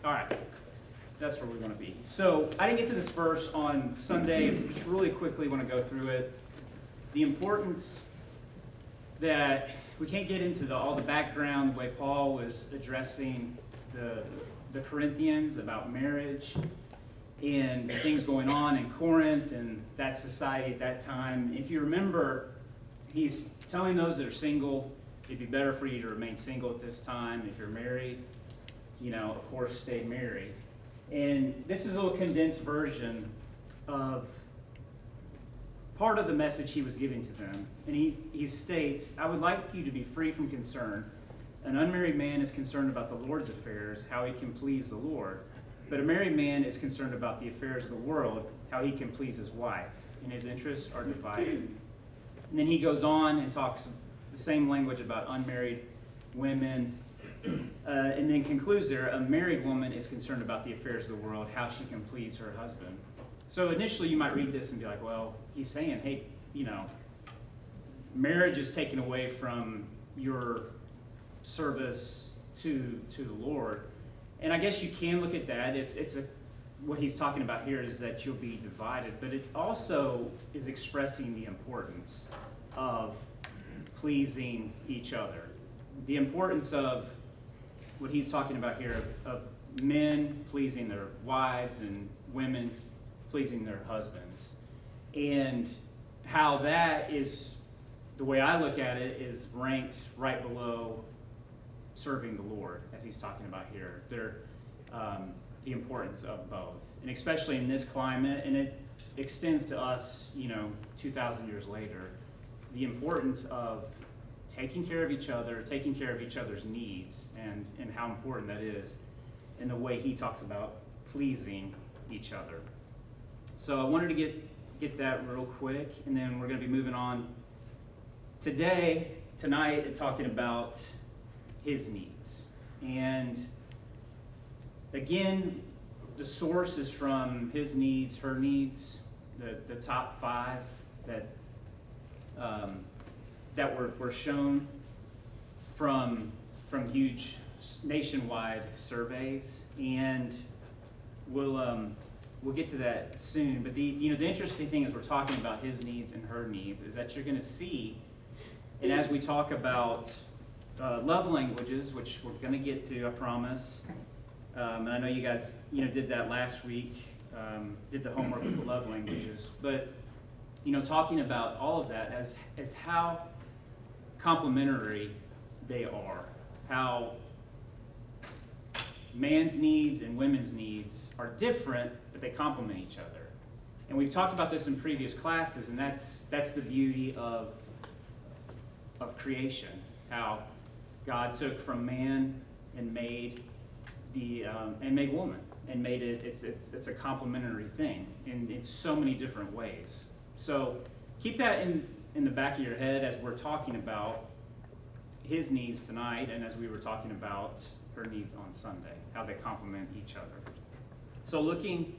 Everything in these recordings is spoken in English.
All right, that's where we want to be. So I didn't get to this verse on Sunday. Just really quickly want to go through it. The importance that we can't get into all the background, the way Paul was addressing the Corinthians about marriage and the things going on in Corinth and that society at that time. If you remember, he's telling those that are single, it'd be better for you to remain single at this time. If you're married, of course, stay married. And this is a little condensed version of part of the message he was giving to them. And he states, I would like you to be free from concern. An unmarried man is concerned about the Lord's affairs, how he can please the Lord. But a married man is concerned about the affairs of the world, how he can please his wife. And his interests are divided. And then he goes on and talks the same language about unmarried women. And then concludes there, a married woman is concerned about the affairs of the world, how she can please her husband. So initially you might read this and be like, well, he's saying, hey, marriage is taken away from your service to the Lord. And I guess you can look at that. What he's talking about here is that you'll be divided, but it also is expressing the importance of pleasing each other. The importance of what he's talking about here of men pleasing their wives and women pleasing their husbands. And how that is, the way I look at it, is ranked right below serving the Lord, as he's talking about here. The importance of both. And especially in this climate, and it extends to us, 2,000 years later, the importance of taking care of each other, taking care of each other's needs, and how important that is in the way he talks about pleasing each other. So I wanted to get that real quick, and then we're going to be moving on tonight, talking about his needs. And again, the source is from his needs, her needs, the top 5 that were shown from huge nationwide surveys, and we'll get to that soon. But the interesting thing is we're talking about his needs and her needs is that you're going to see, and as we talk about love languages, which we're going to get to, I promise. And I know you guys did that last week, did the homework with the love languages, but talking about all of that as how complementary they are, how man's needs and women's needs are different, but they complement each other. And we've talked about this in previous classes, and that's the beauty of creation, how God took from man and made made woman, and made it, it's a complementary thing in so many different ways. So keep that in the back of your head as we're talking about his needs tonight, and as we were talking about her needs on Sunday, how they complement each other. So looking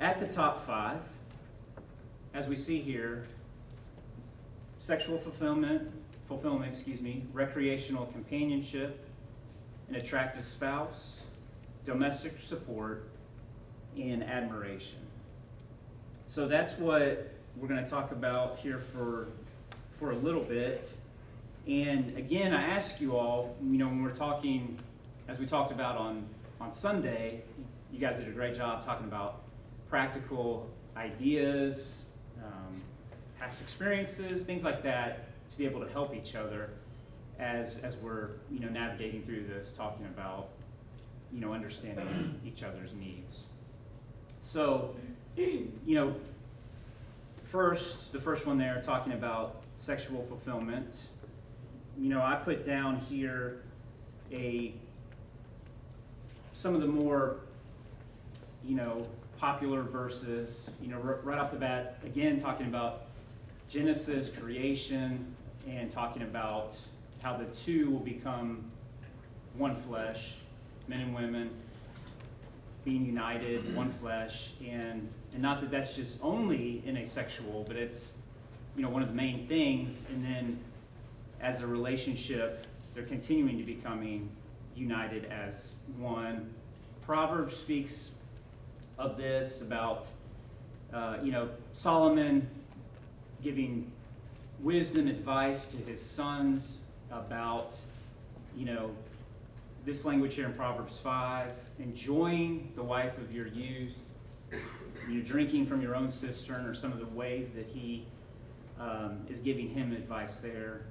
at the top 5, as we see here, sexual fulfillment, recreational companionship, an attractive spouse, domestic support, and admiration. So that's what we're going to talk about here for a little bit. And again, I ask you all, when we're talking, as we talked about on Sunday, you guys did a great job talking about practical ideas, past experiences, things like that, to be able to help each other as we're navigating through this, talking about understanding each other's needs. So the first one there, talking about sexual fulfillment. I put down here some of the more popular verses. Right off the bat, again talking about Genesis, creation, and talking about how the two will become one flesh, men and women being united, one flesh, and not that that's just only in a sexual, but it's one of the main things. And then as a relationship, they're continuing to becoming united as one Proverbs speaks of this about, Solomon giving wisdom advice to his sons about, this language here in Proverbs 5, enjoying the wife of your youth, drinking from your own cistern, or some of the ways that he is giving him advice there.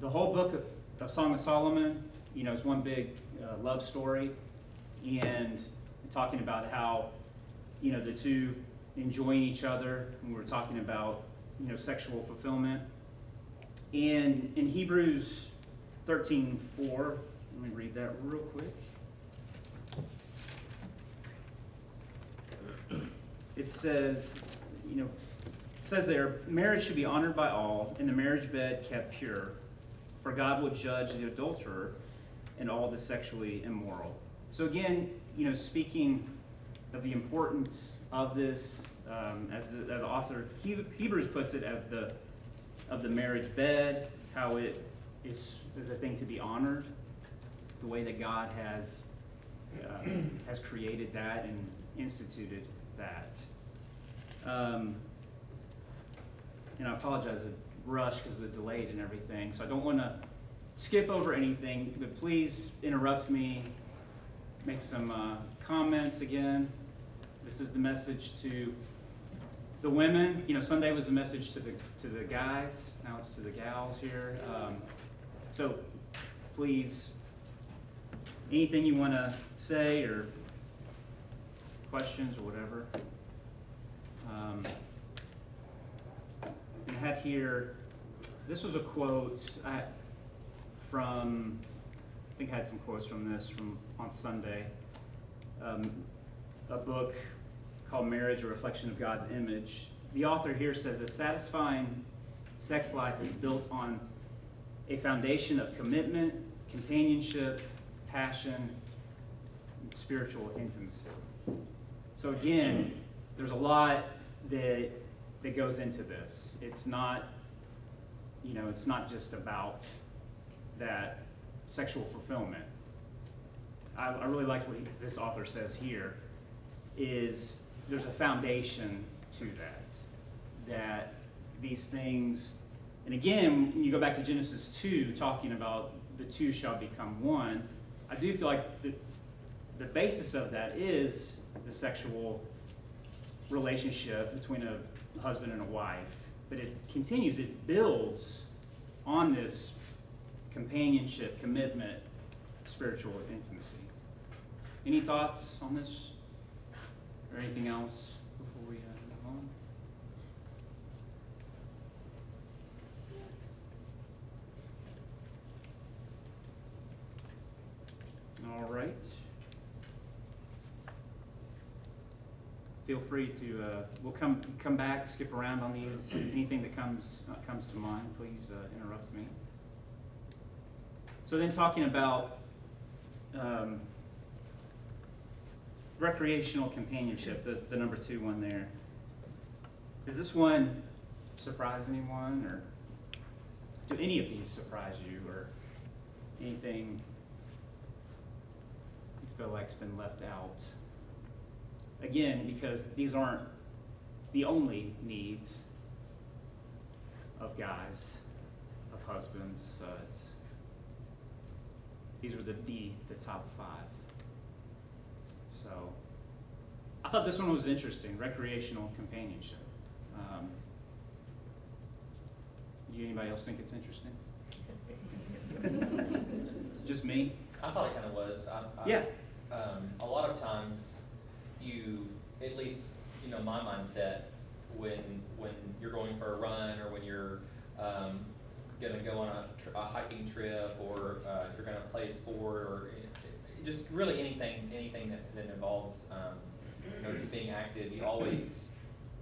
The whole book of Song of Solomon, is one big love story, and talking about how, the two enjoying each other, and we're talking about, sexual fulfillment. And in Hebrews 13:4, let me read that real quick. It says, there, marriage should be honored by all, and the marriage bed kept pure, for God will judge the adulterer and all the sexually immoral. So again, speaking of the importance of this, as the author of Hebrews puts it, of the marriage bed, how it is a thing to be honored, the way that God has created that and instituted that. And I apologize, the rush because of the delayed and everything, so I don't want to skip over anything, but please interrupt me, make some comments again. This is the message to the women. Sunday was the message to the guys. Now it's to the gals here. So please, anything you want to say or questions or whatever. And I had here, this was a quote from, I think I had some quotes from this on Sunday. A book called Marriage, A Reflection of God's Image. The author here says, a satisfying sex life is built on a foundation of commitment, companionship, passion, and spiritual intimacy. So again, there's a lot that goes into this. It's not, it's not just about that sexual fulfillment. I really like what this author says here, is there's a foundation to that these things, and again, when you go back to Genesis 2, talking about the two shall become one, I do feel like the basis of that is the sexual relationship between a husband and a wife, but it continues, it builds on this companionship, commitment, spiritual intimacy. Any thoughts on this or anything else before we move on? All right. Feel free to, we'll come back, skip around on these. Anything that comes to mind, please interrupt me. So then talking about recreational companionship, the number 2 one there. Does this one surprise anyone, or do any of these surprise you, or anything you feel like's been left out? Again, because these aren't the only needs of guys, of husbands. These were the top 5. So I thought this one was interesting, recreational companionship. Do anybody else think it's interesting? Just me? I thought it kind of was. Yeah. A lot of times, at least, my mindset, when you're going for a run, or when you're going to go on a hiking trip, or if you're going to play a sport, or just really anything that involves just being active, you always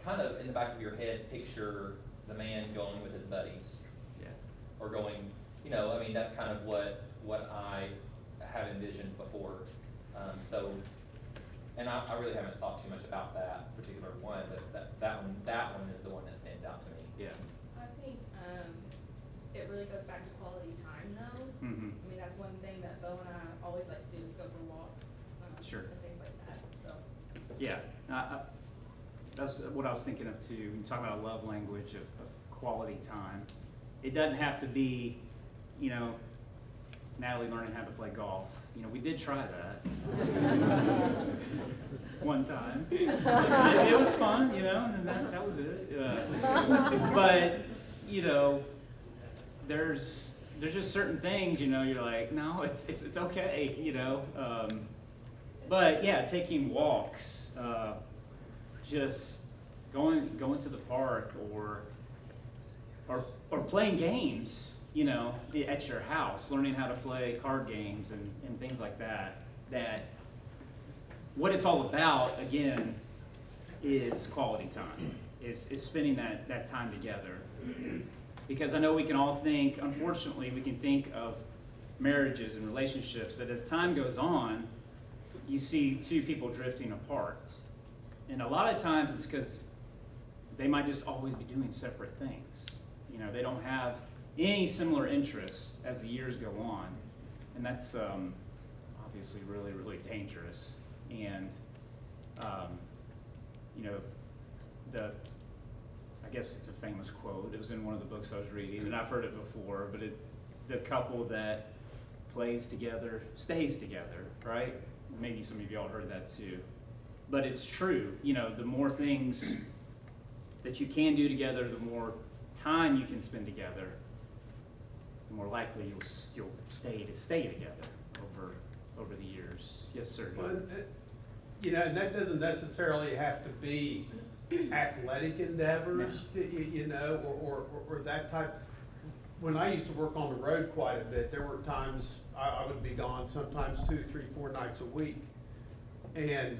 kind of in the back of your head picture the man going with his buddies. Yeah. Or going, that's kind of what I have envisioned before. And I really haven't thought too much about that particular one, but that one is the one that stands out to me. Yeah. I think it really goes back to quality time, though. Mm-hmm. I mean, that's one thing that Bo and I always like to do, is go for walks. Sure. and things like that, so. Yeah, that's what I was thinking of too. When you talk about a love language of quality time, it doesn't have to be, you know, Natalie learning how to play golf. You know, we did try that one time. It was fun, you know, and that was it. But you know, there's just certain things, you know, you're like, no, it's okay, you know. But yeah, taking walks, just going to the park or playing games, you know, at your house, learning how to play card games and things like that. That what it's all about, again, is quality time, is spending that time together. Because I know we can all think, unfortunately, we can think of marriages and relationships that as time goes on, you see two people drifting apart. And a lot of times it's because they might just always be doing separate things. You know, they don't have any similar interests as the years go on. And that's obviously really, really dangerous. And, you know, I guess it's a famous quote. It was in one of the books I was reading, and I've heard it before, but the couple that plays together stays together, right? Maybe some of y'all heard that too. But it's true. You know, the more things that you can do together, the more time you can spend together, the more likely you'll stay together over the years. Yes, sir. Well, you know, and that doesn't necessarily have to be athletic endeavors, you know, or that type. When I used to work on the road quite a bit, there were times I would be gone sometimes 2, 3, 4 nights a week. And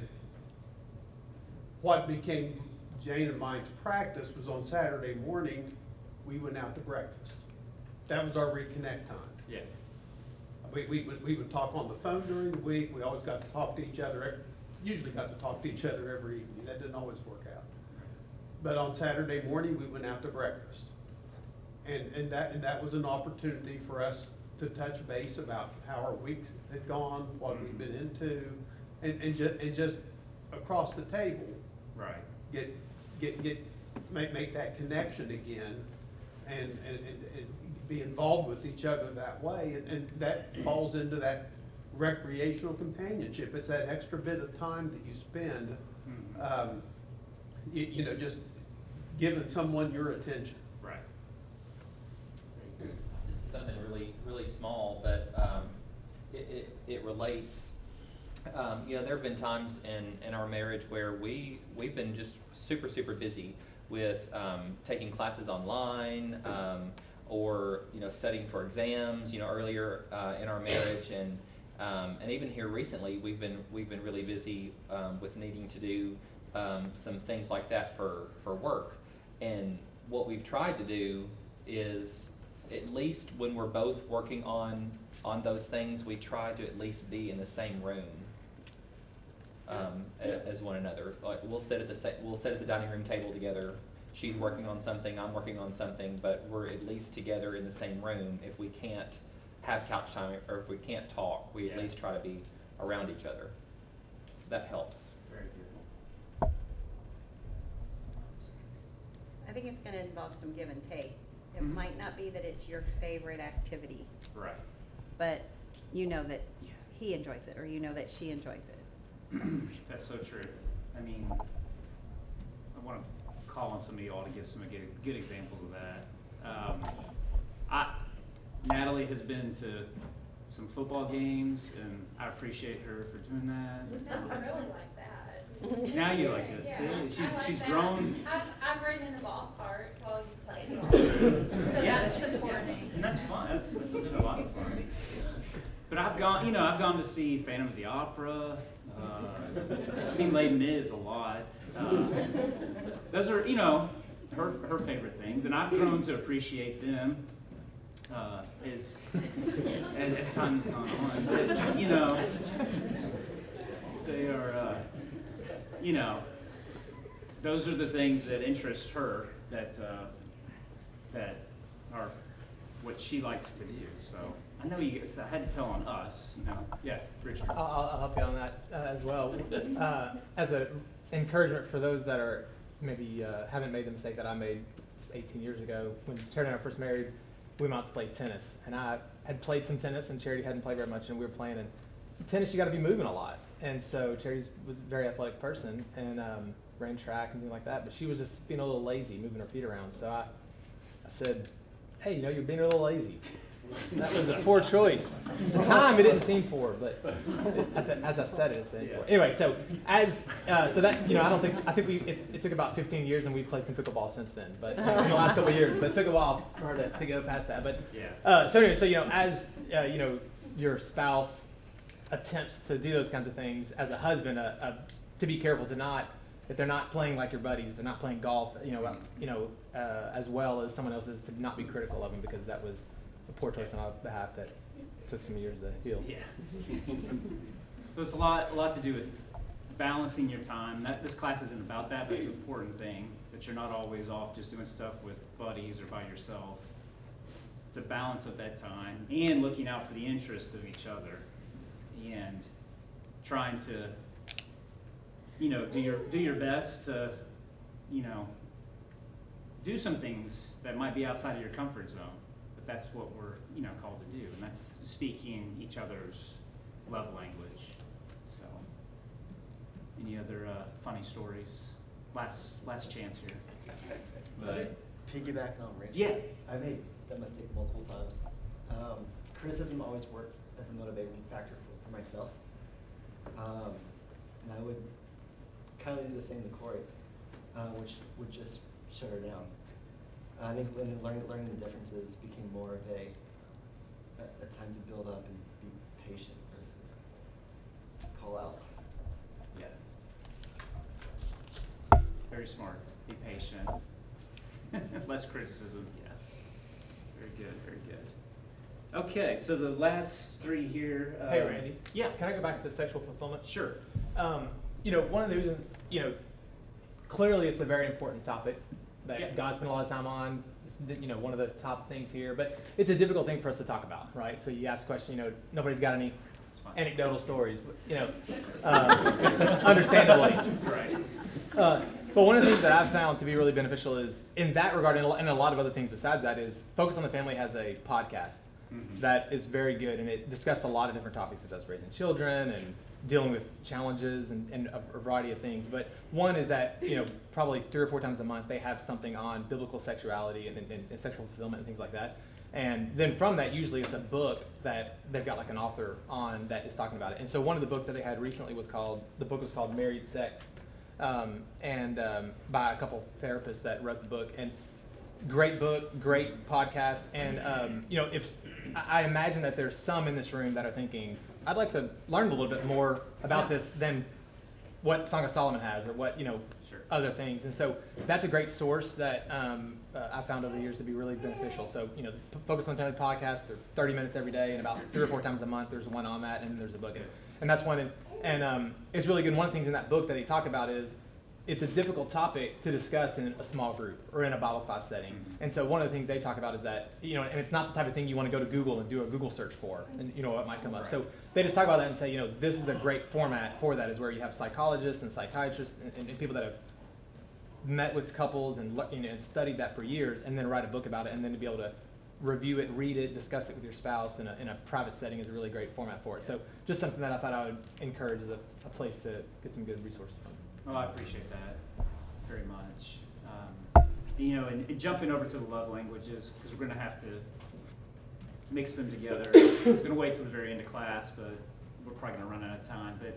what became Jane and mine's practice was on Saturday morning, we went out to breakfast. That was our reconnect time. Yeah. We would talk on the phone during the week. We always got to talk to each other. Usually got to talk to each other every evening. That didn't always work out. But on Saturday morning, we went out to breakfast. And that was an opportunity for us to touch base about how our week had gone, what we've been into, and just across the table. Right. Make that connection again and be involved with each other that way. And that falls into that recreational companionship. It's that extra bit of time that you spend, you know, just giving someone your attention. Right. This is something really, really small, but it relates. You know, there have been times in our marriage where we've been just super, super busy with taking classes online, or, you know, studying for exams, you know, earlier in our marriage, and even here recently, we've been really busy with needing to do some things like that for work. And what we've tried to do is, at least when we're both working on those things, we try to at least be in the same room as one another. Like, we'll sit at the dining room table together. She's working on something, I'm working on something, but we're at least together in the same room. If we can't have couch time, or if we can't talk, we at least try to be around each other. That helps. Very good. I think it's gonna involve some give and take. It might not be that it's your favorite activity, Right. but you know that he enjoys it, or you know that she enjoys it. That's so true. I mean, I want to call on some of y'all to give some good examples of that. Natalie has been to some football games, and I appreciate her for doing that. Not really like that. Now you like it. Yeah, See, I like she's that. grown. I've ridden in the golf cart while you played golf, so Yeah. that's supporting. And that's fun. That's been a lot of fun. But I've gone to see Phantom of the Opera. I've seen Les Mis a lot. Those are, you know, her favorite things, and I've grown to appreciate them as time has gone on. But, you know, they are, you know, those are the things that interest her that are what she likes to do. So I know you guys, I had to tell on us, you know. Yeah, Richard. I'll help you on that as well. As an encouragement for those that are maybe haven't made the mistake that I made 18 years ago, when Charity and I were first married, we went out to play tennis. And I had played some tennis, and Charity hadn't played very much, and we were playing. And tennis, you got to be moving a lot. And so Charity was a very athletic person and ran track and things like that. But she was just being a little lazy, moving her feet around. So I said, hey, you know, you're being a little lazy. That was a poor choice. At the time, it didn't seem poor, but as I said it, it seemed poor. Anyway, so so that, you know, I think it took about 15 years, and we've played some pickleball since then, but in the last couple of years. But it took a while for her to go past that. But Yeah. so anyway, so you know, as you know, your spouse attempts to do those kinds of things, as a husband, to be careful to not, if they're not playing like your buddies, if they're not playing golf, as well as someone else's, to not be critical of them, because that was a poor choice on our behalf that took some years to heal. Yeah. So it's a lot to do with balancing your time. This class isn't about that, but it's an important thing, that you're not always off just doing stuff with buddies or by yourself. It's a balance of that time and looking out for the interest of each other and trying to, you know, do your best to, you know, do some things that might be outside of your comfort zone. But that's what we're, you know, called to do, and that's speaking each other's love language. So, any other funny stories? Last chance here. But, Piggybacking on Rich. yeah. I made that mistake multiple times. Criticism always worked as a motivating factor for myself. And I would kind of do the same to Corey, which would just shut her down. I think when learning the differences became more of a time to build up and be patient versus call out. Yeah. Very smart. Be patient. Less criticism. Yeah. Very good. Very good. Okay, so the last three here. Hey, Randy. Yeah. Can I go back to sexual fulfillment? Sure. You know, one of the reasons, you know, clearly it's a very important topic that Yeah. God spent a lot of time on. It's, you know, one of the top things here, but it's a difficult thing for us to talk about, right? So you ask the question, you know, nobody's got any That's fine. anecdotal stories, but, you know, understandably. Right. But one of the things that I've found to be really beneficial is, in that regard, and a lot of other things besides that, is Focus on the Family has a podcast that is very good, and it discussed a lot of different topics, such as raising children and dealing with challenges and a variety of things. But one is that, you know, probably 3 or 4 times a month they have something on biblical sexuality and sexual fulfillment and things like that. And then from that, usually it's a book that they've got like an author on that is talking about it. And so one of the books that they had recently was called Married Sex, by a couple therapists that wrote the book. And great book, great podcast. And you know, if I imagine that there's some in this room that are thinking, I'd like to learn a little bit more about this than what Song of Solomon has, or what, you know, Sure. other things. And so that's a great source that I found over the years to be really beneficial. So, you know, the Focus on the Family podcast, they're 30 minutes every day, and about 3 or 4 times a month there's one on that, and there's a book. And that's one, and it's really good. One of the things in that book that they talk about is, it's a difficult topic to discuss in a small group or in a Bible class setting. And so one of the things they talk about is that, you know, and it's not the type of thing you want to go to Google and do a Google search for, and you know what might come up. Right. So they just talk about that and say, you know, this is a great format for that, is where you have psychologists and psychiatrists and people that have met with couples and, you know, and studied that for years, and then write a book about it, and then to be able to review it, read it, discuss it with your spouse in a private setting is a really great format for it. So just something that I thought I would encourage as a place to get some good resources from. Well, I appreciate that very much. You know, and jumping over to the love languages, because we're going to have to mix them together. I'm going to wait till the very end of class, but we're probably going to run out of time. But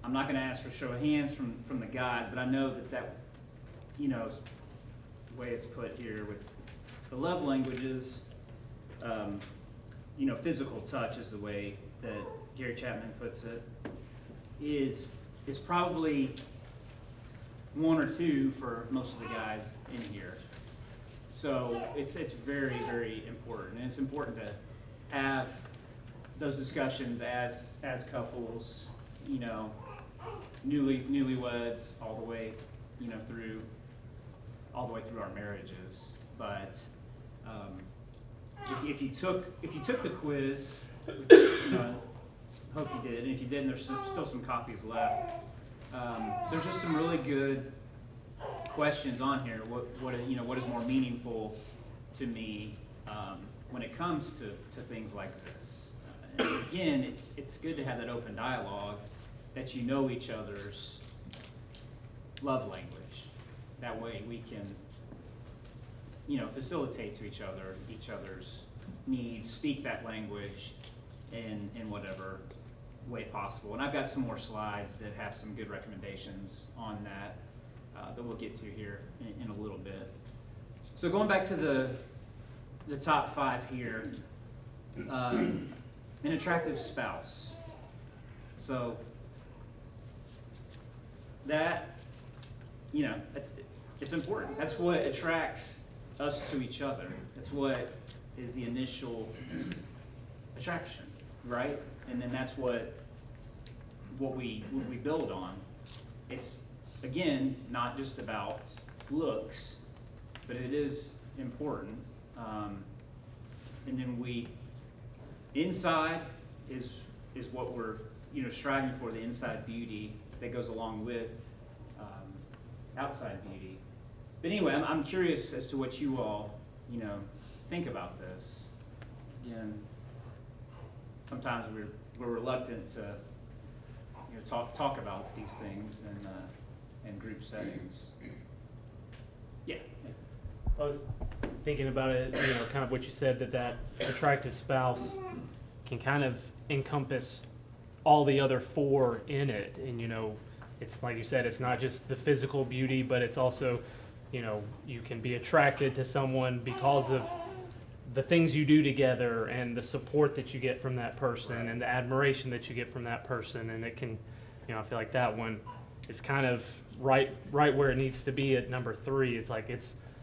I'm not going to ask for show of hands from the guys, but I know that, you know, the way it's put here with the love languages, you know, physical touch is the way that Gary Chapman puts it, is probably 1 or 2 for most of the guys in here. So it's very, very important, and it's important to have those discussions as couples, you know, newlyweds all the way, you know, through our marriages. But if you took the quiz, you know, hope you did, and if you didn't, there's still some copies left. There's just some really good questions on here. What is more meaningful to me when it comes to things like this? And again, it's good to have that open dialogue, that you know each other's love language. That way we can, facilitate to each other's needs, speak that language in whatever way possible. And I've got some more slides that have some good recommendations on that that we'll get to here in a little bit. So going back to the top 5 here, an attractive spouse. So that, it's important. That's what attracts us to each other. That's what is the initial attraction, right? And then that's what we build on. It's, again, not just about looks, but it is important. And then inside is what we're striving for, the inside beauty that goes along with outside beauty. But anyway, I'm curious as to what you all think about this. Again, sometimes we're reluctant to talk about these things in group settings. Yeah. I was thinking about it, kind of what you said, that attractive spouse can kind of encompass all the other 4 in it. And, it's like you said, it's not just the physical beauty, but it's also, you can be attracted to someone because of the things you do together and the support that you get from that person and the admiration that you get from that person. And it can, I feel like that one is kind of right where it needs to be at number 3. It's like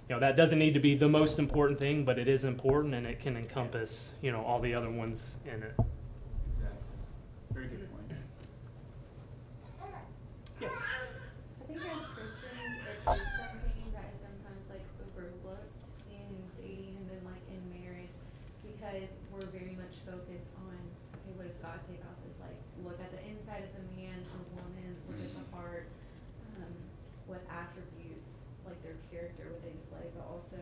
that doesn't need to be the most important thing, but it is important, and it can encompass, all the other ones in it. Exactly. Very good point. Yes. I think as Christians, it is something that is sometimes like overlooked in dating and then like in marriage, because we're very much focused on, okay, what does God say about this? Like, look at the inside of the man or woman, look at the heart, what attributes, like their character, what they display, but also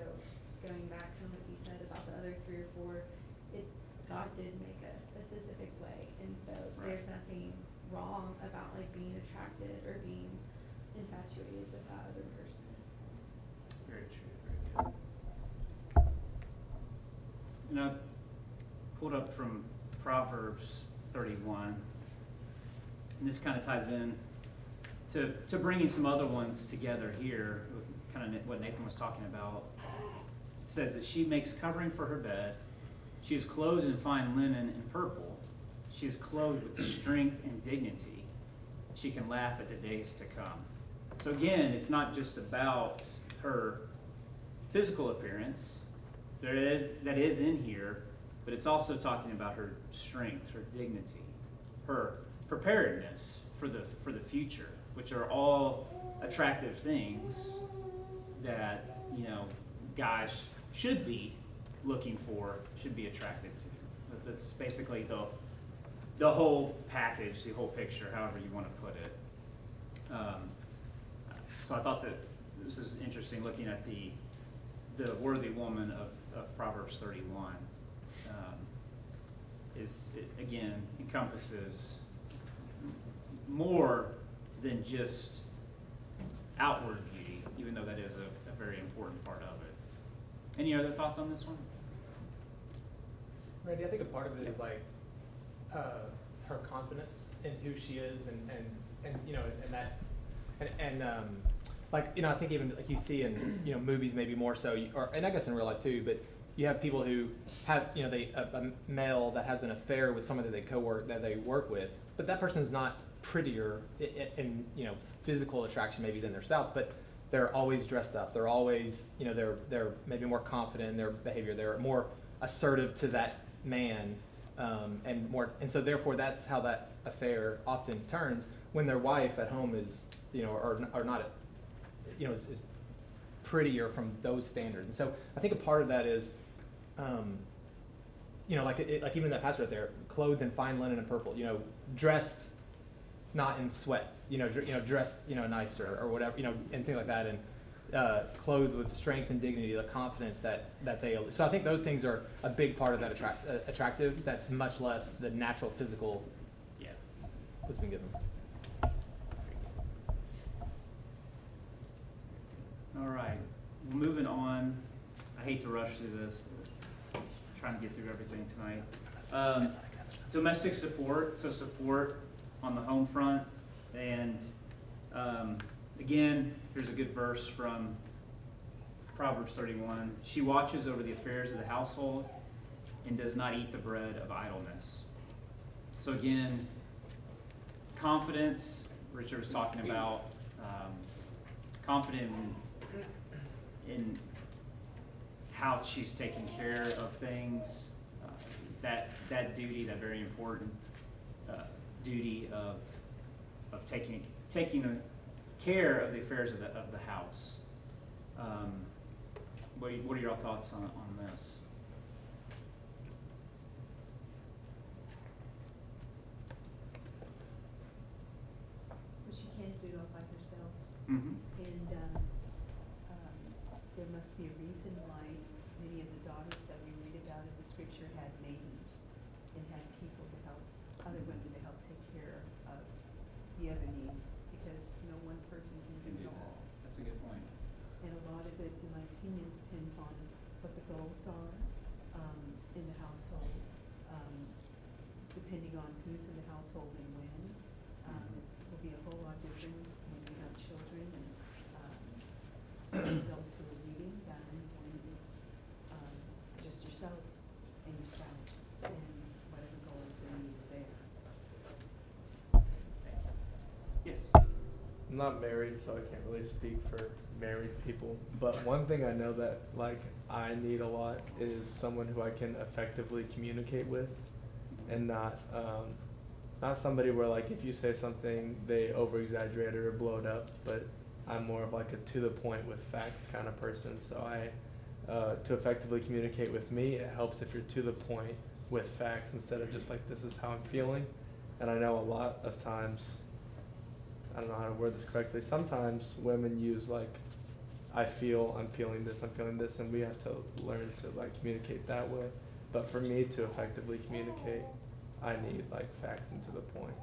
going back to what you said about the other 3 or 4, God did make us a specific way, and so there's nothing wrong about like being attracted or being infatuated with that other person. Very true. Very good. I pulled up from Proverbs 31, and this kind of ties in to bringing some other ones together here, kind of what Nathan was talking about. It says that she makes covering for her bed. She is clothed in fine linen and purple. She is clothed with strength and dignity. She can laugh at the days to come. So again, it's not just about her physical appearance. That is in here, but it's also talking about her strength, her dignity, her preparedness for the future, which are all attractive things that guys should be looking for, should be attracted to. That's basically the whole package, the whole picture, however you want to put it. So I thought that this is interesting, looking at the worthy woman of Proverbs 31. Again encompasses more than just outward beauty, even though that is a very important part of it. Any other thoughts on this one? Randy, I think a part of it is like her confidence in who she is, I think even like you see in movies maybe more so, and I guess in real life too, but you have people who have a male that has an affair with someone that they work with, but that person's not prettier in physical attraction maybe than their spouse, but they're always dressed up. They're always they're maybe more confident in their behavior. They're more assertive to that man, and so therefore that's how that affair often turns when their wife at home is or not is prettier from those standards. And so I think a part of that is like even that passage right there, clothed in fine linen and purple, dressed not in sweats, dressed, nice or whatever, and things like that, and clothed with strength and dignity, the confidence that they. So I think those things are a big part of that attractive. That's much less the natural physical. Yeah. What's been given. All right, moving on. I hate to rush through this, but trying to get through everything tonight. Domestic support, so support on the home front. And again, here's a good verse from Proverbs 31. She watches over the affairs of the household and does not eat the bread of idleness. So again, confidence, Richard was talking about, confident in how she's taking care of things, that duty, that very important duty of taking care of the affairs of the house. What are your thoughts on this? Well, she can't do it all by herself, Mm-hmm. and there must be a reason why many of the daughters that we read about in the scripture had maidens and had people to help, other women to help take care of the other needs, because no one person can do it all. That's a good point. And a lot of it, in my opinion, depends on what the goals are in the household, depending on who's in the household and when. It will be a whole lot different when you have children and adults who are leaving than when it's just yourself and your spouse and whatever goals are needed there. Yes. I'm not married, so I can't really speak for married people. But one thing I know that like I need a lot is someone who I can effectively communicate with, and not somebody where like if you say something they over exaggerate it or blow it up. But I'm more of like a to the point with facts kind of person. So to effectively communicate with me, it helps if you're to the point with facts instead of just like this is how I'm feeling. And I know a lot of times, I don't know how to word this correctly, sometimes women use like, I'm feeling this, and we have to learn to like communicate that way. But for me to effectively communicate, I need like facts and to the point.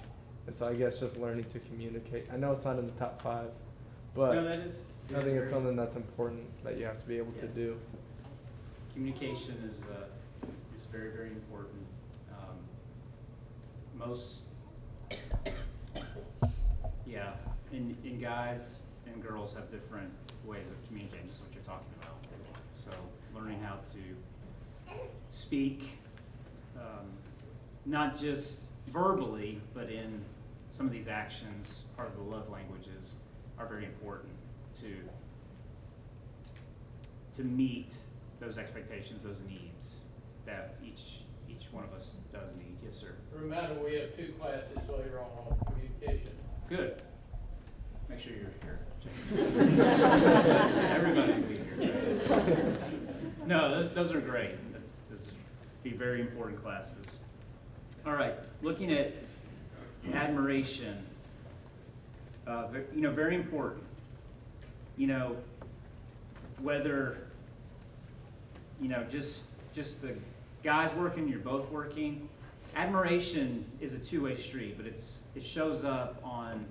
And so I guess just learning to communicate. I know it's not in the top 5, but No, that is. I think it's something that's important that you have to be able to do. Communication is very, very important. And guys and girls have different ways of communicating, just what you're talking about. So learning how to speak, not just verbally, but in some of these actions, part of the love languages, are very important to meet those expectations, those needs that each one of us does need. Yes, sir. Remember, we have 2 classes later on communication. Good. Make sure you're here. Everybody will be here. No, those are great. Those be very important classes. All right, looking at admiration. Very important. Whether just the guys working, you're both working. Admiration is a two-way street, but it shows up on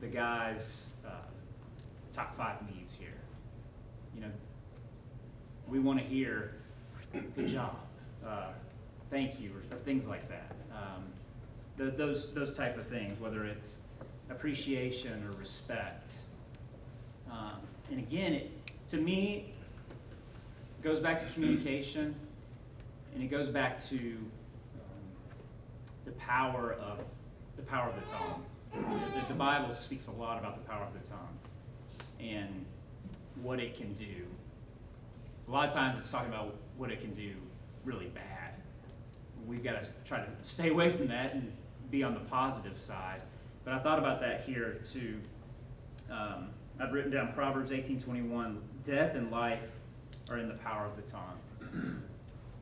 the guys' top 5 needs here. We want to hear good job, thank you, or things like that. Those type of things, whether it's appreciation or respect. And again, to me, it goes back to communication, and it goes back to the power of the tongue. The Bible speaks a lot about the power of the tongue and what it can do. A lot of times it's talking about what it can do really bad. We've got to try to stay away from that and be on the positive side. But I thought about that here too. I've written down Proverbs 18:21. Death and life are in the power of the tongue.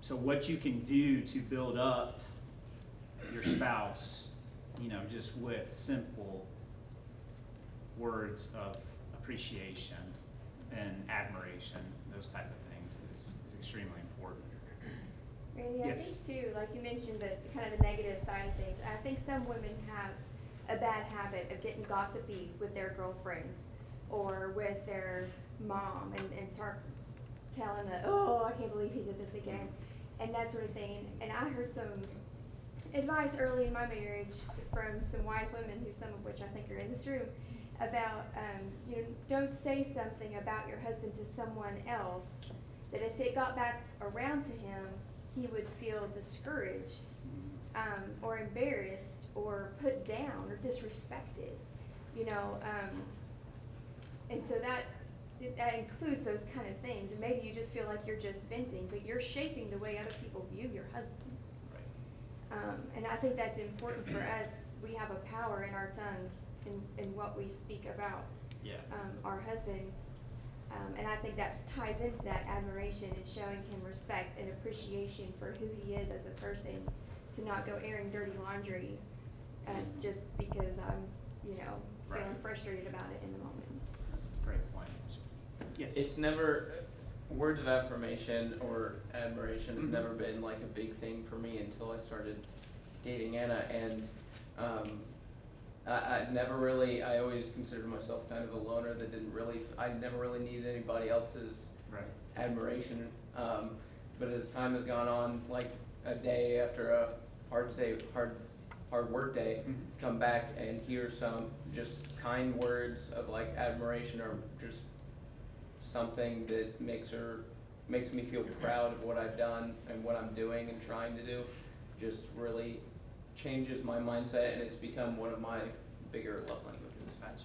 So what you can do to build up your spouse, you know, just with simple words of appreciation and admiration, those type of things is extremely important. Randy, I Yes. think too, like you mentioned, the kind of the negative side of things. I think some women have a bad habit of getting gossipy with their girlfriends or with their mom and start telling them, oh, I can't believe he did this again, and that sort of thing. And I heard some advice early in my marriage from some wise women, who some of which I think are in this room, about you know, don't say something about your husband to someone else that if it got back around to him, he would feel discouraged or embarrassed or put down or disrespected, you know. And so that includes those kind of things. And maybe you just feel like you're just venting, but you're shaping the way other people view your husband. And I think that's important for us. We have a power in our tongues in what we speak about our husbands. And I think that ties into that admiration and showing him respect and appreciation for who he is as a person, to not go airing dirty laundry just because I'm, you know, feeling Right. frustrated about it in the moment. That's a great point. Yes. It's never, words of affirmation or admiration has never been like a big thing for me until I started dating Anna, and I never really, I always considered myself kind of a loner that didn't really, I never really needed anybody else's Right. admiration. But as time has gone on, like a day after a hard work day, come back and hear some just kind words of like admiration or just something that makes me feel proud of what I've done and what I'm doing and trying to do, just really changes my mindset, and it's become one of my bigger love languages. Gotcha.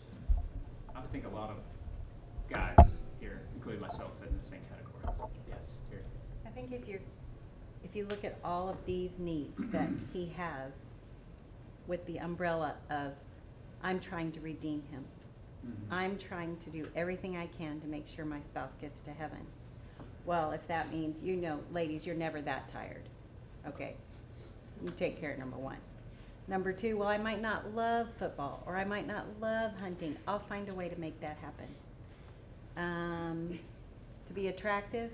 I would think a lot of guys here, including myself, fit in the same categories. Yes, Terry. I think if you look at all of these needs that he has with the umbrella of, I'm trying to redeem him. I'm trying to do everything I can to make sure my spouse gets to heaven. Well, if that means, you know, ladies, you're never that tired. Okay, you take care of number one. Number two, well, I might not love football, or I might not love hunting. I'll find a way to make that happen. To be attractive,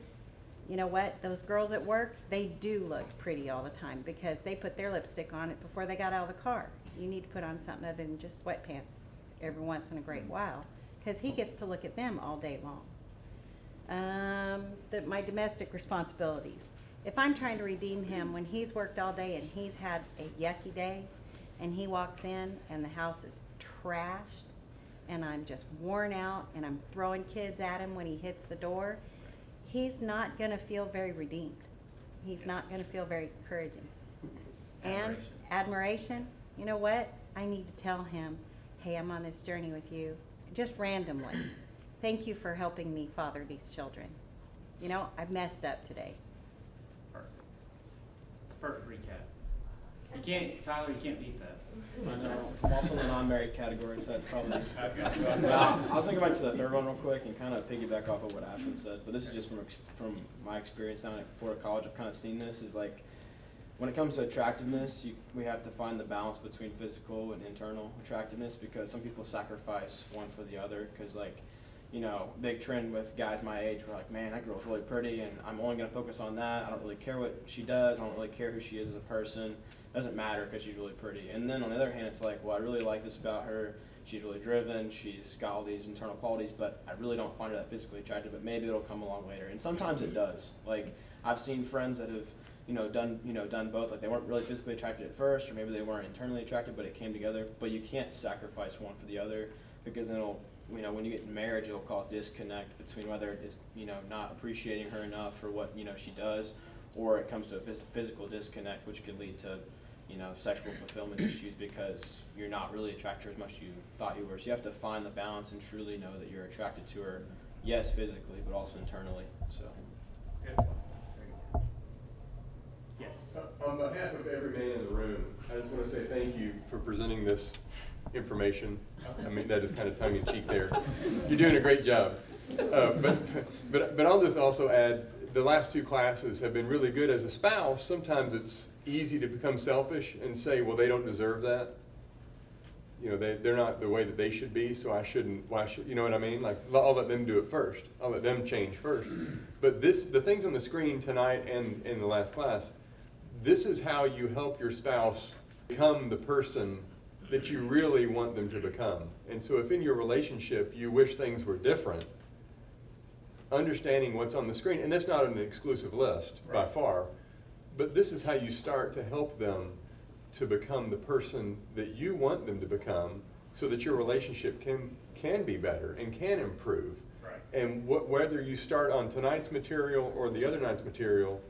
you know what? Those girls at work, they do look pretty all the time because they put their lipstick on it before they got out of the car. You need to put on something other than just sweatpants every once in a great while, because he gets to look at them all day long. My domestic responsibilities. If I'm trying to redeem him when he's worked all day and he's had a yucky day, and he walks in and the house is trashed, and I'm just worn out, and I'm throwing kids at him when he hits the door, he's not gonna feel very redeemed. He's not gonna feel very encouraging. And admiration, you know what? I need to tell him, hey, I'm on this journey with you, just randomly. Thank you for helping me father these children. You know, I've messed up today. Perfect. It's a perfect recap. You can't, Tyler, you can't beat that. I know. I'm also in the non-married category, so that's probably. Okay. I was thinking back to the third one real quick and kind of piggyback off of what Ashton said, but this is just from my experience down at Florida College. I've kind of seen this is like, when it comes to attractiveness, we have to find the balance between physical and internal attractiveness, because some people sacrifice one for the other, because like, you know, big trend with guys my age, we're like, man, that girl's really pretty, and I'm only going to focus on that. I don't really care what she does. I don't really care who she is as a person. Doesn't matter because she's really pretty. And then on the other hand, it's like, well, I really like this about her. She's really driven. She's got all these internal qualities, but I really don't find her that physically attractive, but maybe it'll come along later. And sometimes it does. Like, I've seen friends that have, done both. Like, they weren't really physically attracted at first, or maybe they weren't internally attracted, but it came together. But you can't sacrifice one for the other, because then it'll, when you get in marriage, it'll cause disconnect between whether it's, not appreciating her enough for what, she does, or it comes to a physical disconnect, which could lead to, sexual fulfillment issues because you're not really attracted to her as much as you thought you were. So you have to find the balance and truly know that you're attracted to her, yes, physically, but also internally. So. Good. Very good. Yes. On behalf of every man in the room, I just want to say thank you for presenting this information. I mean, that is kind of tongue in cheek there. You're doing a great job. But I'll just also add the last two classes have been really good. As a spouse, sometimes it's easy to become selfish and say, well, they don't deserve that. You know, they're not the way that they should be, so I shouldn't, why should, you know what I mean? Like, I'll let them do it first. I'll let them change first. But the things on the screen tonight and in the last class, this is how you help your spouse become the person that you really want them to become. And so if in your relationship you wish things were different, understanding what's on the screen, and that's not an exclusive list by far, but this is how you start to help them to become the person that you want them to become, so that your relationship can be better and can improve. Right. And whether you start on tonight's material or the other night's material,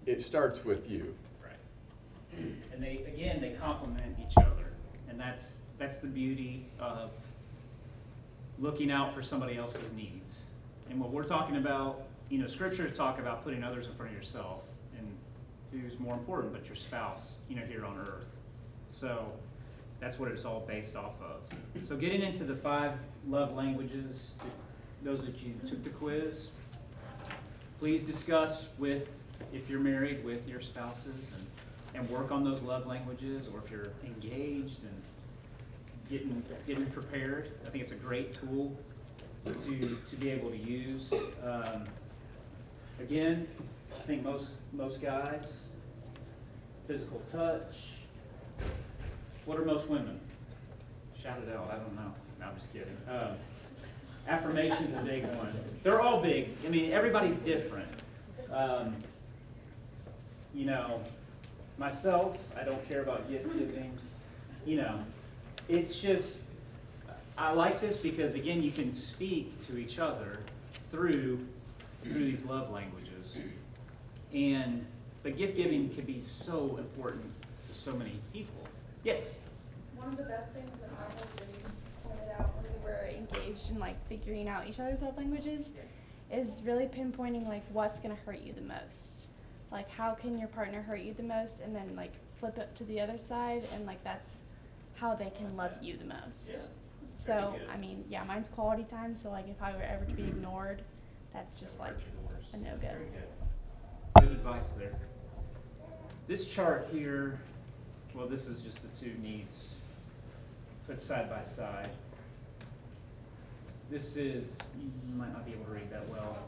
it starts with you. Right. And they complement each other, and that's the beauty of looking out for somebody else's needs. And what we're talking about, you know, scriptures talk about putting others in front of yourself, and who's more important but your spouse, you know, here on earth. So that's what it's all based off of. So getting into the 5 love languages, those that you took the quiz, please discuss with, if you're married, with your spouses, and work on those love languages, or if you're engaged and getting prepared. I think it's a great tool to be able to use. Again, I think most guys, physical touch. What are most women? Shout it out, I don't know. No, I'm just kidding. Affirmation's a big one. They're all big. I mean, everybody's different. You know, myself, I don't care about gift giving. You know, it's just, I like this because, again, you can speak to each other through these love languages. And the gift giving can be so important to so many people. Yes? One of the best things that my husband pointed out when we were engaged in like figuring out each other's love languages is really pinpointing like what's gonna hurt you the most. Like how can your partner hurt you the most, and then like flip it to the other side, and like that's how they can love you the most. Yeah. So, I mean, yeah, mine's quality time, so like if I were ever to be ignored, that's just like a no-go. Very good. Good advice there. This chart here, well, this is just the 2 needs put side by side. This is, you might not be able to read that well,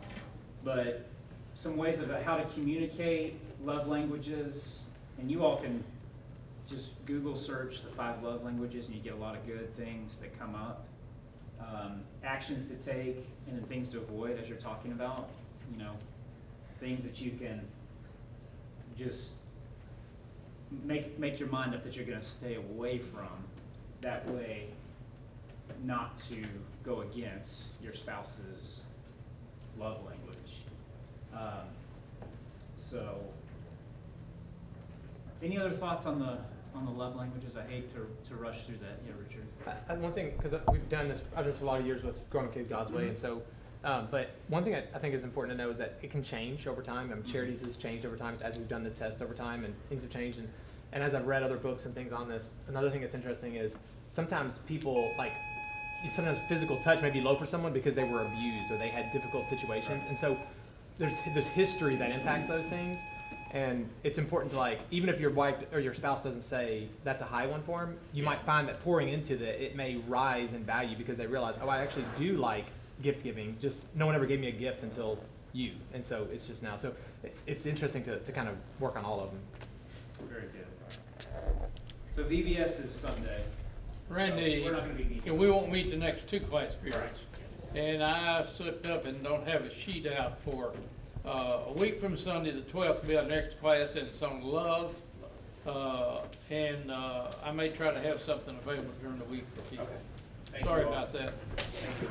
but some ways of how to communicate love languages, and you all can just Google search the 5 love languages and you get a lot of good things that come up. Actions to take and then things to avoid as you're talking about, you know, things that you can just make your mind up that you're gonna stay away from. That way, not to go against your spouse's love language. So, any other thoughts on the love languages? I hate to rush through that. Yeah, Richard? One thing, because we've done this, I've done this for a lot of years with Growing Kids God's Way, and so, but one thing I think is important to know is that it can change over time. Charities has changed over time as we've done the tests over time, and things have changed. And as I've read other books and things on this, another thing that's interesting is sometimes people, like, sometimes physical touch may be low for someone because they were abused or they had difficult situations. And so there's history that impacts those things. And it's important to, like, even if your wife or your spouse doesn't say that's a high one for them, you might find that pouring into that, it may rise in value because they realize, oh, I actually do like gift giving, just no one ever gave me a gift until you. And so it's just now. So it's interesting to kind of work on all of them. Very good. So VBS is Sunday. Randy, We're not gonna be meeting. we won't meet the next 2 class periods. Right. And I slipped up and don't have a sheet out for, a week from Sunday, the 12th, will be our next class, and it's on love. I may try to have something available during the week for people. Okay. Thank you Sorry all. about that. Thank you.